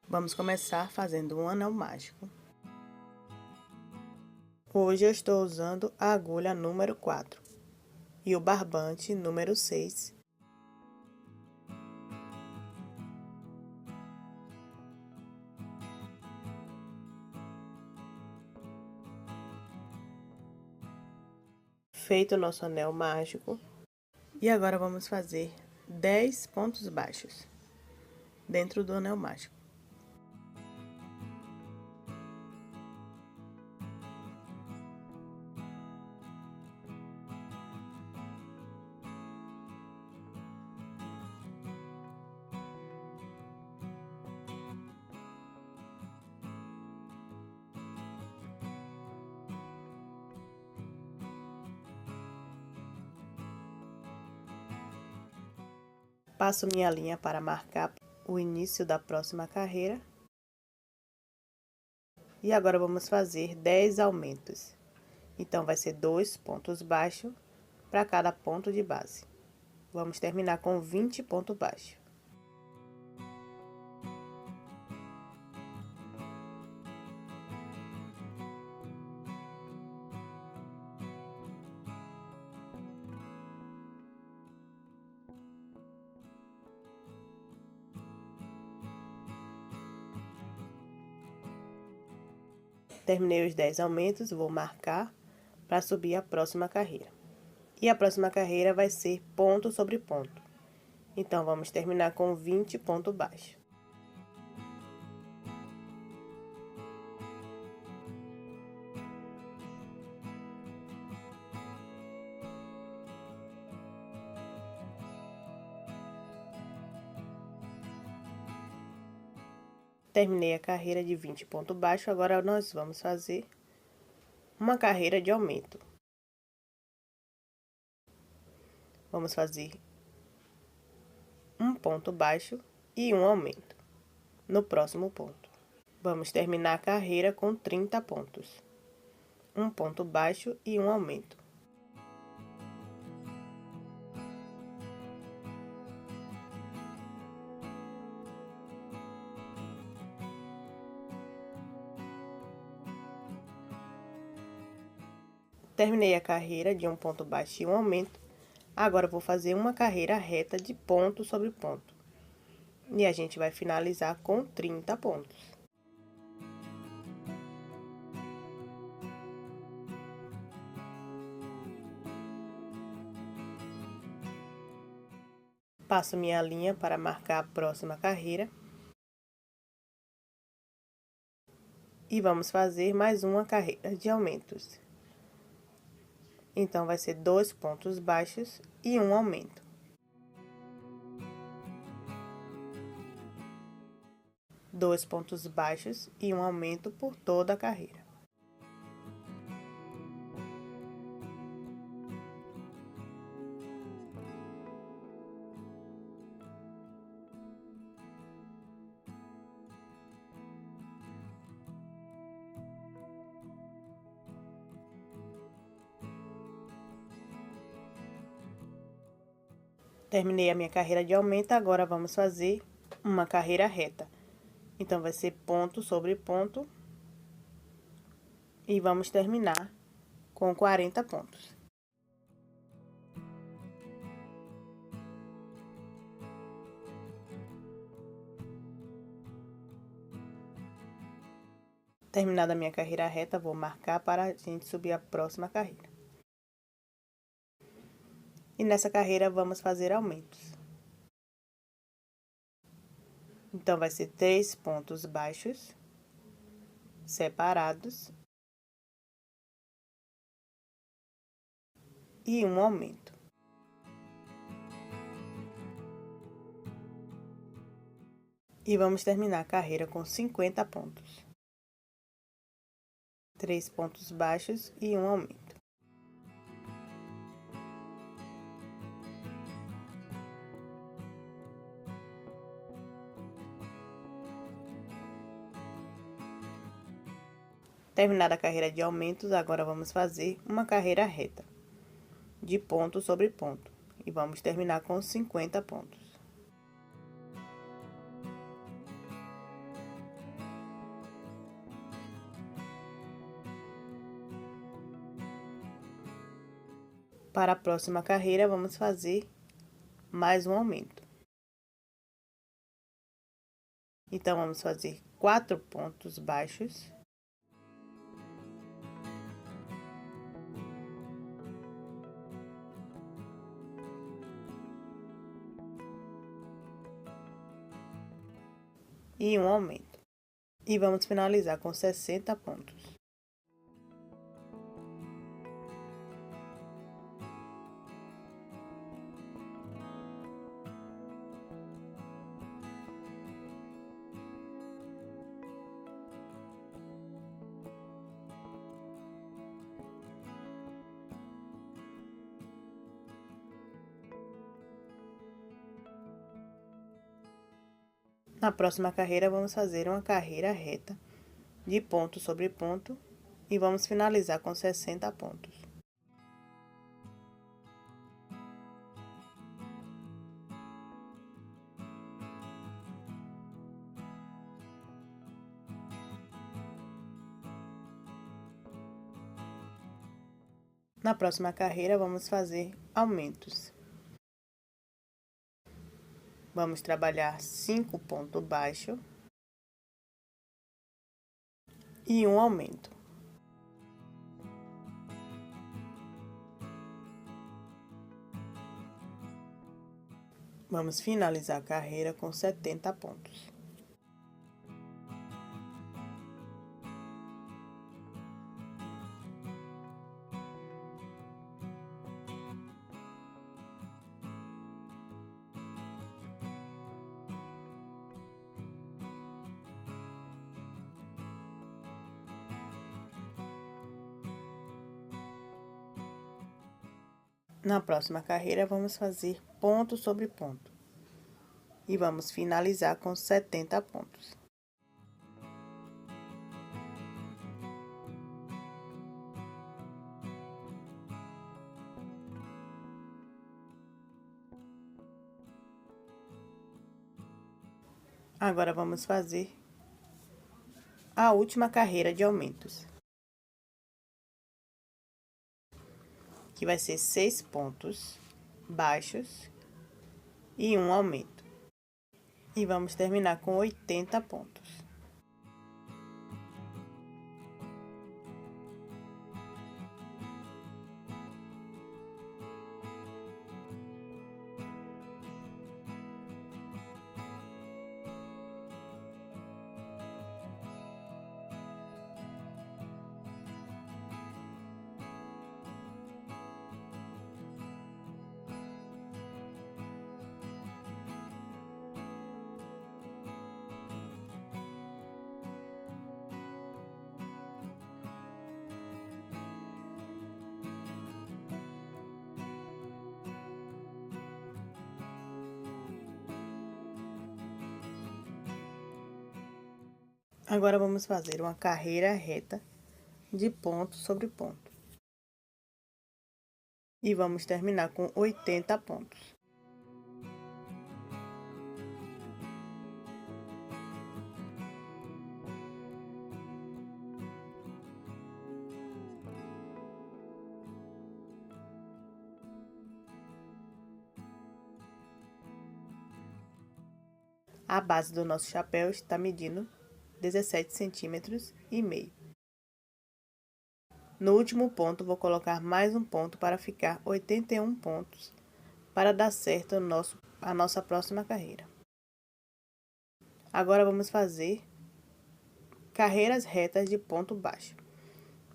Vamos começar fazendo um anel mágico. Hoje eu estou usando a agulha número 4 e o barbante número 6. Feito o nosso anel mágico. E agora vamos fazer 10 pontos baixos dentro do anel mágico. Passo minha linha para marcar o início da próxima carreira. E agora vamos fazer 10 aumentos. Então, vai ser 2 pontos baixos para cada ponto de base. Vamos terminar com 20 pontos baixos. Terminei os 10 aumentos, vou marcar para subir a próxima carreira. E a próxima carreira vai ser ponto sobre ponto. Então, vamos terminar com 20 pontos baixos. Terminei a carreira de 20 pontos baixos, agora nós vamos fazer uma carreira de aumento. Vamos fazer um ponto baixo e um aumento no próximo ponto. Vamos terminar a carreira com 30 pontos. Um ponto baixo e um aumento. Terminei a carreira de um ponto baixo e um aumento. Agora, vou fazer uma carreira reta de ponto sobre ponto. E a gente vai finalizar com 30 pontos. Passo minha linha para marcar a próxima carreira. E vamos fazer mais uma carreira de aumentos. Então, vai ser 2 pontos baixos e um aumento. Dois pontos baixos e um aumento por toda a carreira. Terminei a minha carreira de aumento, agora vamos fazer uma carreira reta. Então, vai ser ponto sobre ponto. E vamos terminar com 40 pontos. Terminada a minha carreira reta, vou marcar para a gente subir a próxima carreira. E nessa carreira, vamos fazer aumentos. Então, vai ser 3 pontos baixos, separados. E um aumento. E vamos terminar a carreira com 50 pontos. 3 pontos baixos e um aumento. Terminada a carreira de aumentos, agora vamos fazer uma carreira reta, de ponto sobre ponto. E vamos terminar com 50 pontos. Para a próxima carreira, vamos fazer mais um aumento. Então, vamos fazer 4 pontos baixos. E um aumento. E vamos finalizar com 60 pontos. Na próxima carreira, vamos fazer uma carreira reta de ponto sobre ponto e vamos finalizar com 60 pontos. Na próxima carreira, vamos fazer aumentos. Vamos trabalhar 5 pontos baixos e um aumento. Vamos finalizar a carreira com 70 pontos. Na próxima carreira, vamos fazer ponto sobre ponto. E vamos finalizar com 70 pontos. Agora, vamos fazer a última carreira de aumentos, que vai ser 6 pontos baixos e um aumento. E vamos terminar com 80 pontos. Agora, vamos fazer uma carreira reta de ponto sobre ponto. E vamos terminar com 80 pontos. A base do nosso chapéu está medindo 17 centímetros e meio. No último ponto, vou colocar mais um ponto para ficar 81 pontos, para dar certo a nossa próxima carreira. Agora, vamos fazer carreiras retas de ponto baixo.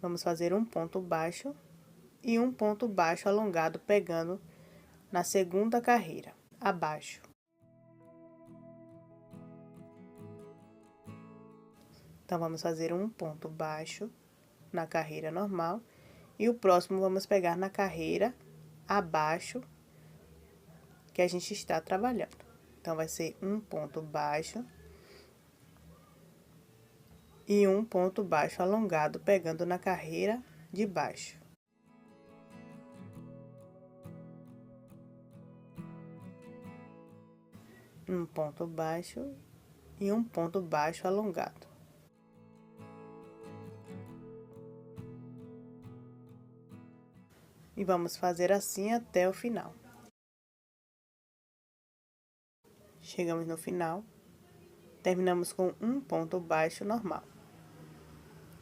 Vamos fazer um ponto baixo e um ponto baixo alongado pegando na segunda carreira, abaixo. Então, vamos fazer um ponto baixo na carreira normal e o próximo vamos pegar na carreira abaixo que a gente está trabalhando. Então, vai ser um ponto baixo e um ponto baixo alongado pegando na carreira de baixo. Um ponto baixo e um ponto baixo alongado. E vamos fazer assim até o final. Chegamos no final, terminamos com um ponto baixo normal.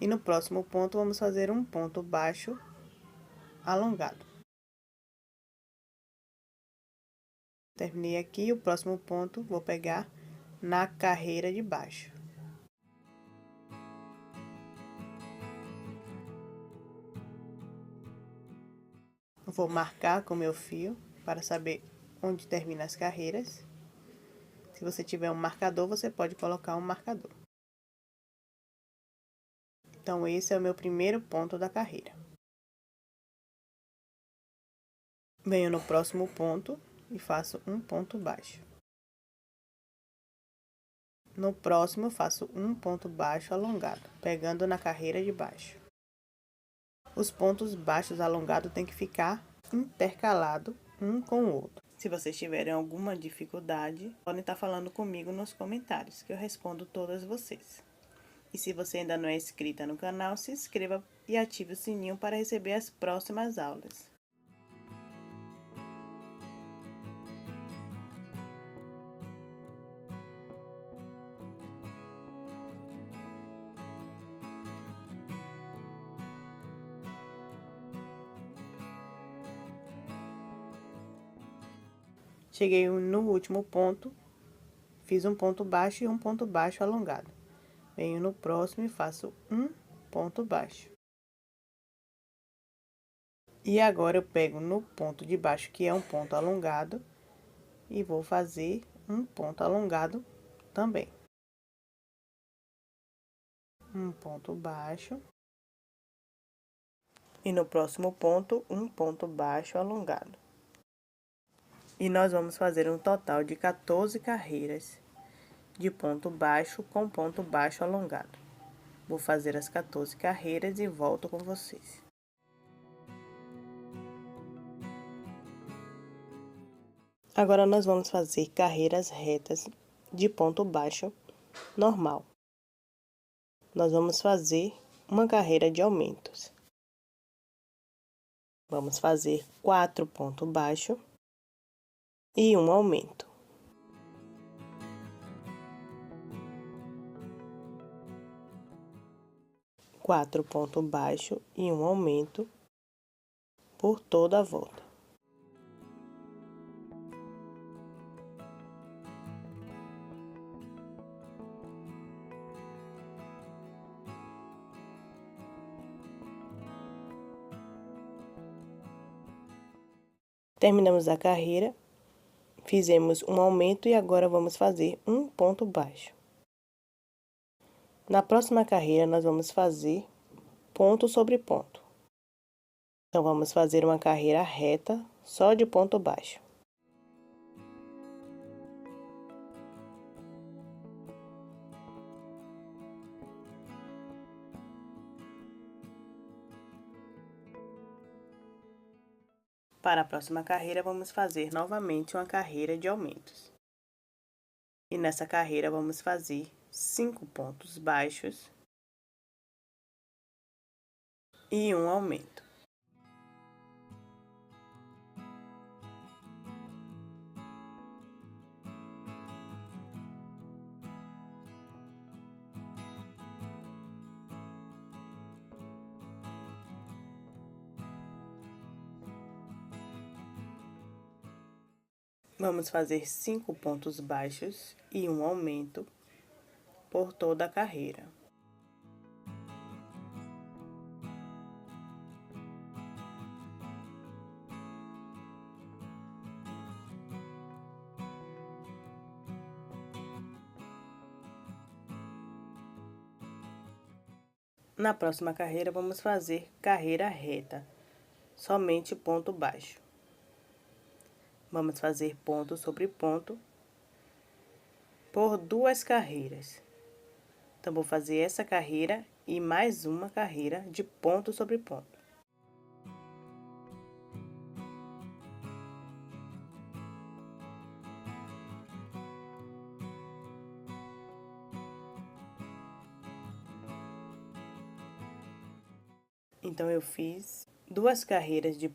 E no próximo ponto, vamos fazer um ponto baixo alongado. Terminei aqui, o próximo ponto vou pegar na carreira de baixo. Vou marcar com meu fio para saber onde termina as carreiras. Se você tiver um marcador, você pode colocar um marcador. Então, esse é o meu primeiro ponto da carreira. Venho no próximo ponto e faço um ponto baixo. No próximo, faço um ponto baixo alongado, pegando na carreira de baixo. Os pontos baixos alongados têm que ficar intercalado um com o outro. Se vocês tiverem alguma dificuldade, podem estar falando comigo nos comentários, que eu respondo todas vocês. E se você ainda não é inscrita no canal, se inscreva e ative o sininho para receber as próximas aulas. Cheguei no último ponto, fiz um ponto baixo e um ponto baixo alongado. Venho no próximo e faço um ponto baixo. E agora eu pego no ponto de baixo, que é um ponto alongado, e vou fazer um ponto alongado também. Um ponto baixo. E no próximo ponto, um ponto baixo alongado. E nós vamos fazer um total de 14 carreiras de ponto baixo com ponto baixo alongado. Vou fazer as 14 carreiras e volto com vocês. Agora, nós vamos fazer carreiras retas de ponto baixo normal. Nós vamos fazer uma carreira de aumentos. Vamos fazer 4 pontos baixos e um aumento. Quatro pontos baixos e um aumento por toda a volta. Terminamos a carreira, fizemos um aumento e agora vamos fazer um ponto baixo. Na próxima carreira, nós vamos fazer ponto sobre ponto. Então, vamos fazer uma carreira reta só de ponto baixo. Para a próxima carreira, vamos fazer novamente uma carreira de aumentos. E nessa carreira, vamos fazer 5 pontos baixos e um aumento. Vamos fazer 5 pontos baixos e um aumento por toda a carreira. Na próxima carreira, vamos fazer carreira reta, somente ponto baixo. Vamos fazer ponto sobre ponto por 2 carreiras. Então, vou fazer essa carreira e mais uma carreira de ponto sobre ponto. Então, eu fiz 2 carreiras de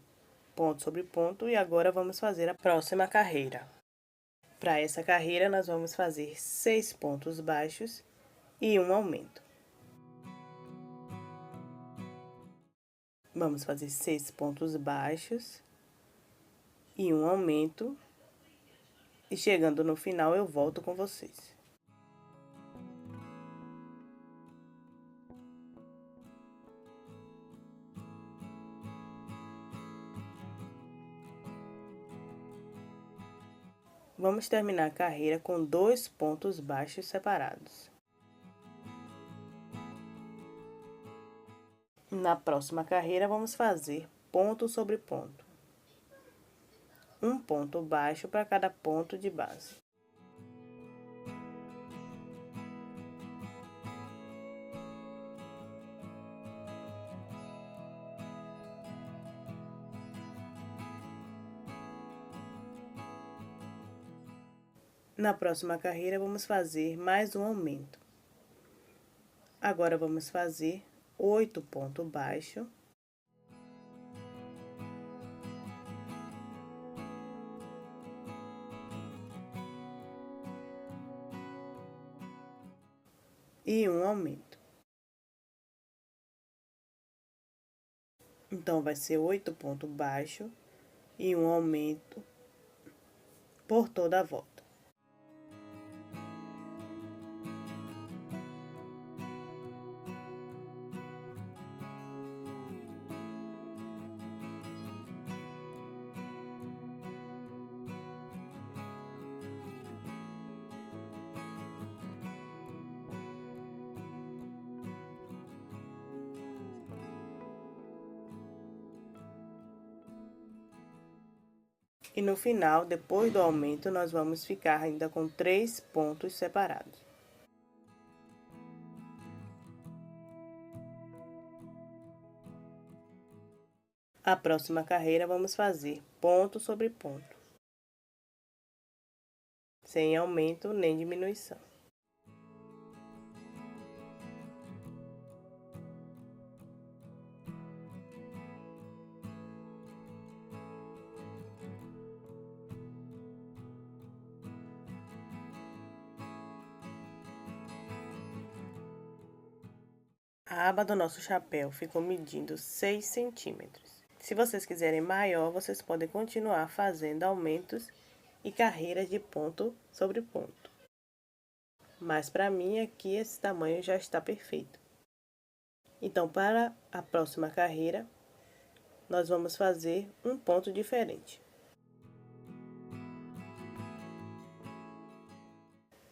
ponto sobre ponto, e agora vamos fazer a próxima carreira. Para essa carreira, nós vamos fazer 6 pontos baixos e um aumento. Vamos fazer 6 pontos baixos e um aumento, e chegando no final eu volto com vocês. Vamos terminar a carreira com 2 pontos baixos separados. Na próxima carreira, vamos fazer ponto sobre ponto. Um ponto baixo para cada ponto de base. Na próxima carreira, vamos fazer mais um aumento. Agora, vamos fazer 8 pontos baixos. E um aumento. Então, vai ser 8 pontos baixos e um aumento por toda a volta. E no final, depois do aumento, nós vamos ficar ainda com 3 pontos separados. A próxima carreira, vamos fazer ponto sobre ponto, sem aumento nem diminuição. A aba do nosso chapéu ficou medindo 6 centímetros. Se vocês quiserem maior, vocês podem continuar fazendo aumentos e carreiras de ponto sobre ponto. Mas para mim aqui esse tamanho já está perfeito. Então, para a próxima carreira, nós vamos fazer um ponto diferente.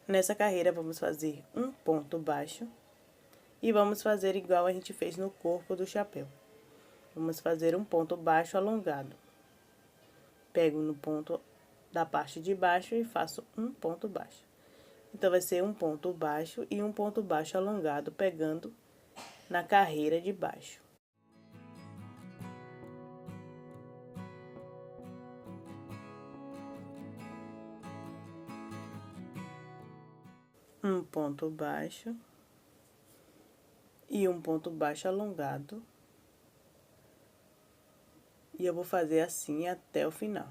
Nessa carreira, vamos fazer um ponto baixo. E vamos fazer igual a gente fez no corpo do chapéu. Vamos fazer um ponto baixo alongado. Pego no ponto da parte de baixo e faço um ponto baixo. Então, vai ser um ponto baixo e um ponto baixo alongado, pegando na carreira de baixo. Um ponto baixo e um ponto baixo alongado. E eu vou fazer assim até o final.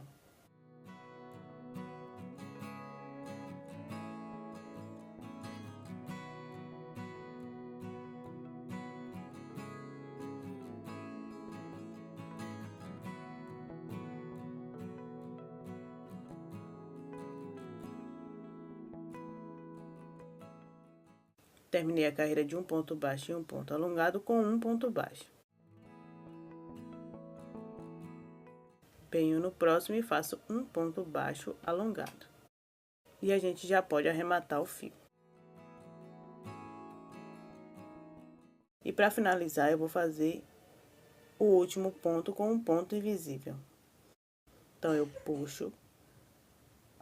Terminei a carreira de um ponto baixo e um ponto alongado com um ponto baixo. Venho no próximo e faço um ponto baixo alongado. E a gente já pode arrematar o fio. E para finalizar, eu vou fazer o último ponto com um ponto invisível. Então, eu puxo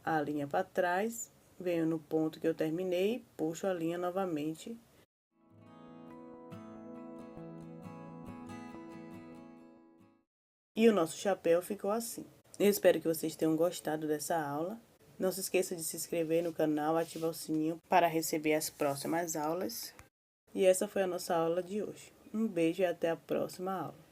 a linha para trás, venho no ponto que eu terminei, puxo a linha novamente. E o nosso chapéu ficou assim. Eu espero que vocês tenham gostado dessa aula. Não se esqueça de se inscrever no canal, ativar o sininho para receber as próximas aulas. E essa foi a nossa aula de hoje. Um beijo e até a próxima aula.